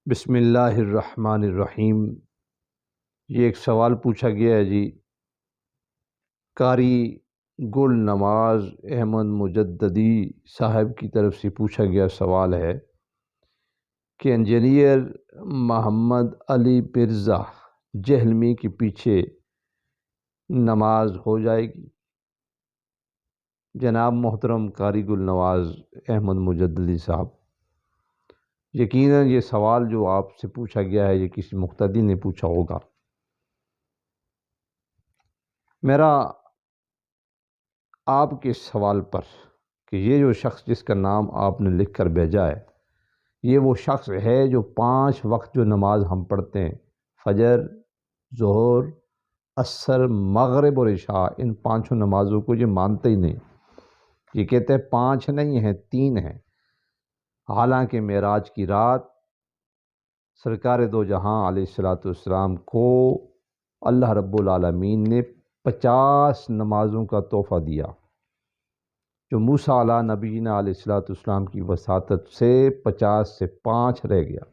بسم اللہ الرحمن الرحیم۔ یہ ایک سوال پوچھا گیا ہے جی، قاری گل نواز احمد مجددی صاحب کی طرف سے پوچھا گیا سوال ہے کہ انجینئر محمد علی مرزا جہلمی کے پیچھے نماز ہو جائے گی؟ جناب محترم قاری گل نواز احمد مجددی صاحب، یقیناً یہ سوال جو آپ سے پوچھا گیا ہے یہ کسی مقتدی نے پوچھا ہوگا۔ میرا آپ کے سوال پر کہ یہ جو شخص جس کا نام آپ نے لکھ کر بھیجا ہے یہ وہ شخص ہے جو 5 وقت جو نماز ہم پڑھتے ہیں، فجر، ظہر، عصر، مغرب اور عشاء، ان 5 نمازوں کو یہ مانتے ہی نہیں۔ یہ کہتے ہیں 5 نہیں ہیں، 3 ہیں، حالانکہ معراج کی رات سرکار دو جہاں علیہ الصلوۃ والسلام کو اللہ رب العالمین نے 50 نمازوں کا تحفہ دیا، جو موسیٰ علیہ نبینا علیہ الصلوۃ والسلام کی وساطت سے 50 سے 5 رہ گیا،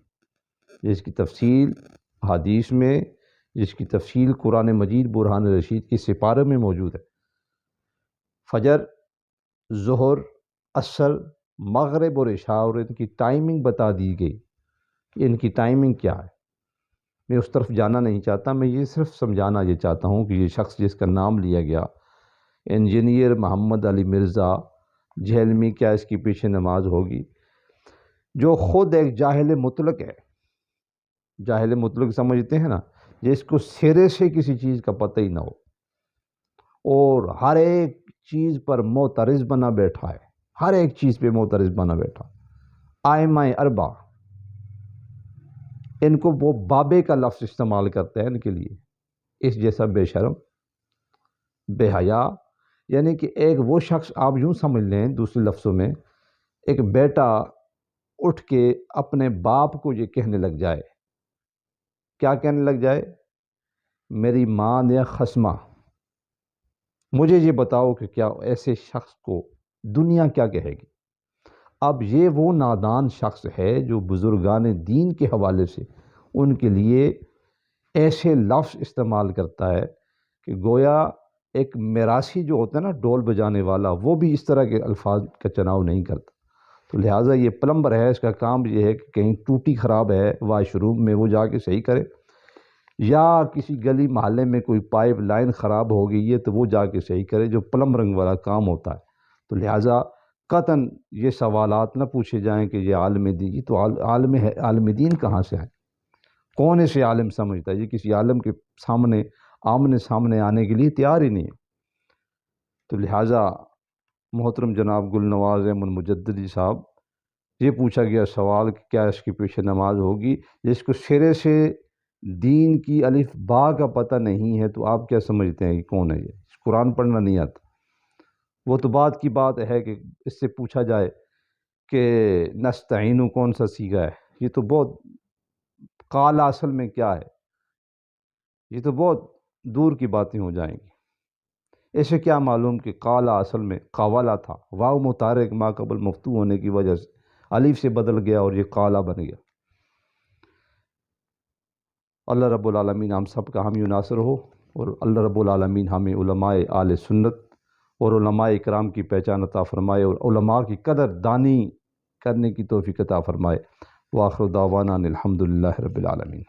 جس کی تفصیل حدیث میں، جس کی تفصیل قرآن مجید برہان رشید کی سپارے میں موجود ہے۔ فجر، ظہر، عصر، مغرب اور عشاء، اور ان کی ٹائمنگ بتا دی گئی کہ ان کی ٹائمنگ کیا ہے۔ میں اس طرف جانا نہیں چاہتا، میں یہ صرف سمجھانا یہ چاہتا ہوں کہ یہ شخص جس کا نام لیا گیا انجینئر محمد علی مرزا جہلمی، کیا اس کی پیچھے نماز ہوگی؟ جو خود ایک جاہل مطلق ہے، جاہل مطلق سمجھتے ہیں نا، جس کو سرے سے کسی چیز کا پتہ ہی نہ ہو اور ہر ایک چیز پر معترض بنا بیٹھا ہے، ہر ایک چیز پہ معترض بنا بیٹھا۔ ائمہ اربعہ، ان کو وہ بابے کا لفظ استعمال کرتے ہیں ان کے لیے، اس جیسا بے شرم، بے حیا، یعنی کہ ایک وہ شخص آپ یوں سمجھ لیں، دوسرے لفظوں میں ایک بیٹا اٹھ کے اپنے باپ کو یہ کہنے لگ جائے، کیا کہنے لگ جائے؟ میری ماں نے خصمہ، مجھے یہ بتاؤ کہ کیا ایسے شخص کو دنیا کیا کہے گی؟ اب یہ وہ نادان شخص ہے جو بزرگان دین کے حوالے سے ان کے لیے ایسے لفظ استعمال کرتا ہے کہ گویا ایک میراثی جو ہوتا ہے نا ڈول بجانے والا، وہ بھی اس طرح کے الفاظ کا چناؤ نہیں کرتا۔ تو لہٰذا یہ پلمبر ہے، اس کا کام یہ ہے کہ کہیں ٹوٹی خراب ہے واش روم میں، وہ جا کے صحیح کرے، یا کسی گلی محلے میں کوئی پائپ لائن خراب ہو گئی ہے تو وہ جا کے صحیح کرے، جو پلمبرنگ والا کام ہوتا ہے۔ تو لہٰذا قطعاً یہ سوالات نہ پوچھے جائیں کہ یہ عالم دین، یہ تو عالم دین کہاں سے ہے؟ کون اسے عالم سمجھتا ہے؟ یہ کسی عالم کے سامنے آمنے سامنے آنے کے لیے تیار ہی نہیں ہے۔ تو لہٰذا محترم جناب گل نواز احمد مجددی صاحب، یہ پوچھا گیا سوال کہ کیا اس کے پیچھے نماز ہوگی؟ جس کو سرے سے دین کی الف با کا پتہ نہیں ہے تو آپ کیا سمجھتے ہیں کہ کون ہے یہ؟ قرآن پڑھنا نہیں آتا۔ وہ تو بات کی بات ہے کہ اس سے پوچھا جائے کہ نستعین کون سا صیغہ ہے، یہ تو بہت قال اصل میں کیا ہے، یہ تو بہت دور کی باتیں ہو جائیں گی۔ اسے کیا معلوم کہ قال اصل میں قوالا تھا، واو متحرک ما قبل مفتوح ہونے کی وجہ سے الف سے بدل گیا اور یہ قالا بن گیا۔ اللہ رب العالمین ہم سب کا حامی و ناصر ہو، اور اللہ رب العالمین ہمیں علماء اہل سنت اور علماء اکرام کی پہچان عطا فرمائے، اور علماء کی قدر دانی کرنے کی توفیق عطا فرمائے۔ وآخر دعوانا ان الحمد للہ رب العالمین۔